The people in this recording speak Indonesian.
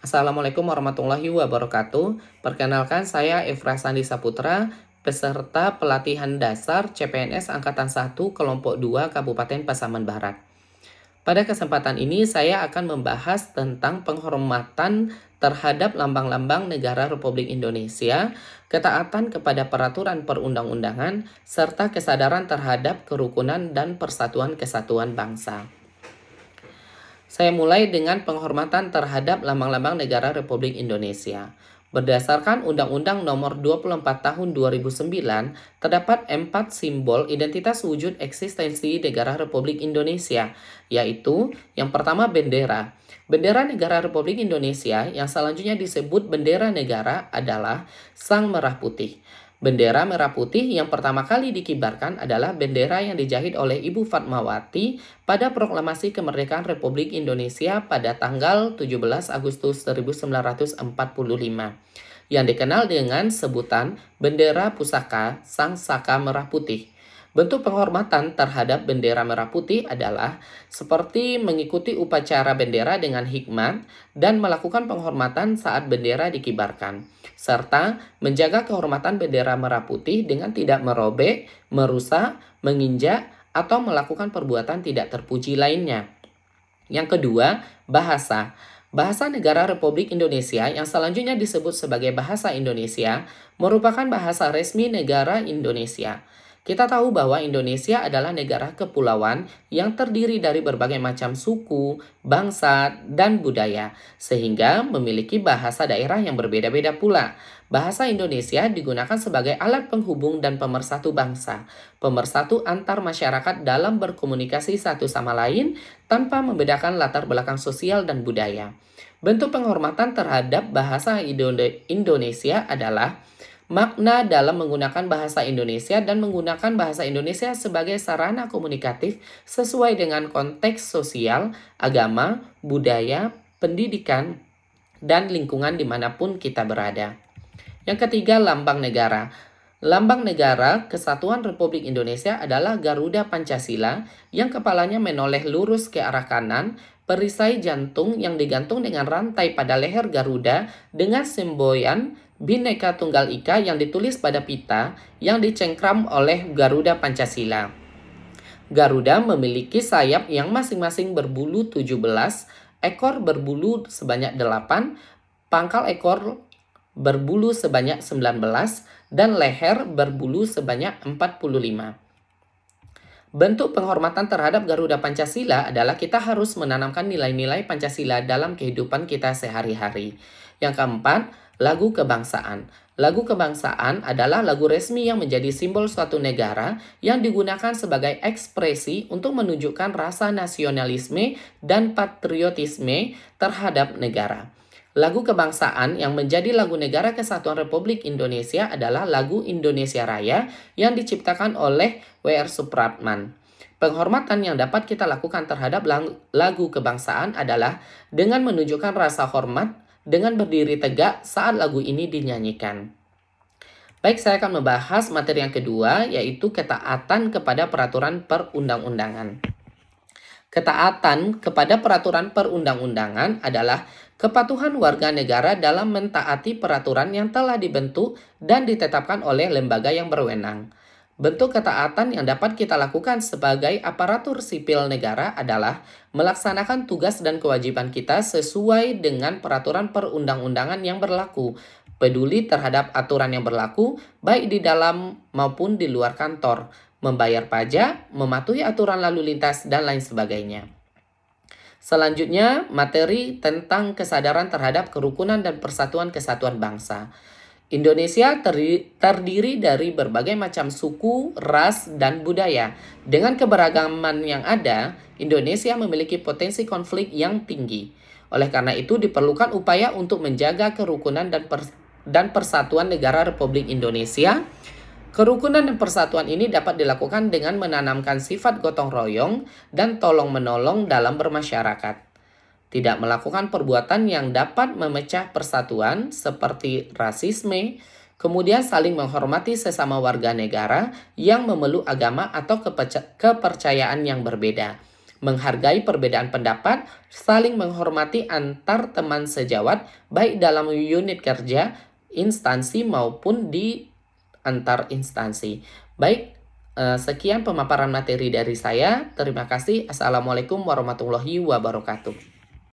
Assalamualaikum warahmatullahi wabarakatuh. Perkenalkan saya Efra Sandi Saputra, peserta pelatihan dasar CPNS Angkatan 1 Kelompok 2 Kabupaten Pasaman Barat. Pada kesempatan ini saya akan membahas tentang penghormatan terhadap lambang-lambang negara Republik Indonesia, ketaatan kepada peraturan perundang-undangan, serta kesadaran terhadap kerukunan dan persatuan kesatuan bangsa. Saya mulai dengan penghormatan terhadap lambang-lambang negara Republik Indonesia. Berdasarkan Undang-Undang Nomor 24 Tahun 2009, terdapat 4 simbol identitas wujud eksistensi negara Republik Indonesia, yaitu yang pertama bendera. Bendera negara Republik Indonesia yang selanjutnya disebut bendera negara adalah Sang Merah Putih. Bendera merah putih yang pertama kali dikibarkan adalah bendera yang dijahit oleh Ibu Fatmawati pada proklamasi kemerdekaan Republik Indonesia pada tanggal 17 Agustus 1945 yang dikenal dengan sebutan bendera pusaka Sang Saka Merah Putih. Bentuk penghormatan terhadap bendera merah putih adalah seperti mengikuti upacara bendera dengan hikmat dan melakukan penghormatan saat bendera dikibarkan, serta menjaga kehormatan bendera merah putih dengan tidak merobek, merusak, menginjak, atau melakukan perbuatan tidak terpuji lainnya. Yang kedua, bahasa. Bahasa negara Republik Indonesia yang selanjutnya disebut sebagai bahasa Indonesia merupakan bahasa resmi negara Indonesia. Kita tahu bahwa Indonesia adalah negara kepulauan yang terdiri dari berbagai macam suku, bangsa, dan budaya, sehingga memiliki bahasa daerah yang berbeda-beda pula. Bahasa Indonesia digunakan sebagai alat penghubung dan pemersatu bangsa, pemersatu antar masyarakat dalam berkomunikasi satu sama lain tanpa membedakan latar belakang sosial dan budaya. Bentuk penghormatan terhadap bahasa Indonesia adalah makna dalam menggunakan bahasa Indonesia dan menggunakan bahasa Indonesia sebagai sarana komunikatif sesuai dengan konteks sosial, agama, budaya, pendidikan, dan lingkungan dimanapun kita berada. Yang ketiga, lambang negara. Lambang negara Kesatuan Republik Indonesia adalah Garuda Pancasila yang kepalanya menoleh lurus ke arah kanan, perisai jantung yang digantung dengan rantai pada leher Garuda dengan semboyan Bhinneka Tunggal Ika yang ditulis pada pita yang dicengkram oleh Garuda Pancasila. Garuda memiliki sayap yang masing-masing berbulu 17, ekor berbulu sebanyak 8, pangkal ekor berbulu sebanyak 19, dan leher berbulu sebanyak 45. Bentuk penghormatan terhadap Garuda Pancasila adalah kita harus menanamkan nilai-nilai Pancasila dalam kehidupan kita sehari-hari. Yang keempat, lagu kebangsaan. Lagu kebangsaan adalah lagu resmi yang menjadi simbol suatu negara yang digunakan sebagai ekspresi untuk menunjukkan rasa nasionalisme dan patriotisme terhadap negara. Lagu kebangsaan yang menjadi lagu negara Kesatuan Republik Indonesia adalah lagu Indonesia Raya yang diciptakan oleh W.R. Supratman. Penghormatan yang dapat kita lakukan terhadap lagu kebangsaan adalah dengan menunjukkan rasa hormat dengan berdiri tegak saat lagu ini dinyanyikan. Baik, saya akan membahas materi yang kedua, yaitu ketaatan kepada peraturan perundang-undangan. Ketaatan kepada peraturan perundang-undangan adalah kepatuhan warga negara dalam mentaati peraturan yang telah dibentuk dan ditetapkan oleh lembaga yang berwenang. Bentuk ketaatan yang dapat kita lakukan sebagai aparatur sipil negara adalah melaksanakan tugas dan kewajiban kita sesuai dengan peraturan perundang-undangan yang berlaku, peduli terhadap aturan yang berlaku baik di dalam maupun di luar kantor, membayar pajak, mematuhi aturan lalu lintas, dan lain sebagainya. Selanjutnya, materi tentang kesadaran terhadap kerukunan dan persatuan kesatuan bangsa. Indonesia terdiri dari berbagai macam suku, ras, dan budaya. Dengan keberagaman yang ada, Indonesia memiliki potensi konflik yang tinggi. Oleh karena itu, diperlukan upaya untuk menjaga kerukunan dan persatuan negara Republik Indonesia. Kerukunan dan persatuan ini dapat dilakukan dengan menanamkan sifat gotong royong dan tolong-menolong dalam bermasyarakat. Tidak melakukan perbuatan yang dapat memecah persatuan seperti rasisme, kemudian saling menghormati sesama warga negara yang memeluk agama atau kepercayaan yang berbeda. menghargai perbedaan pendapat, saling menghormati antar teman sejawat, baik dalam unit kerja, instansi maupun di antar instansi. Baik, sekian pemaparan materi dari saya. Terima kasih. Assalamualaikum warahmatullahi wabarakatuh.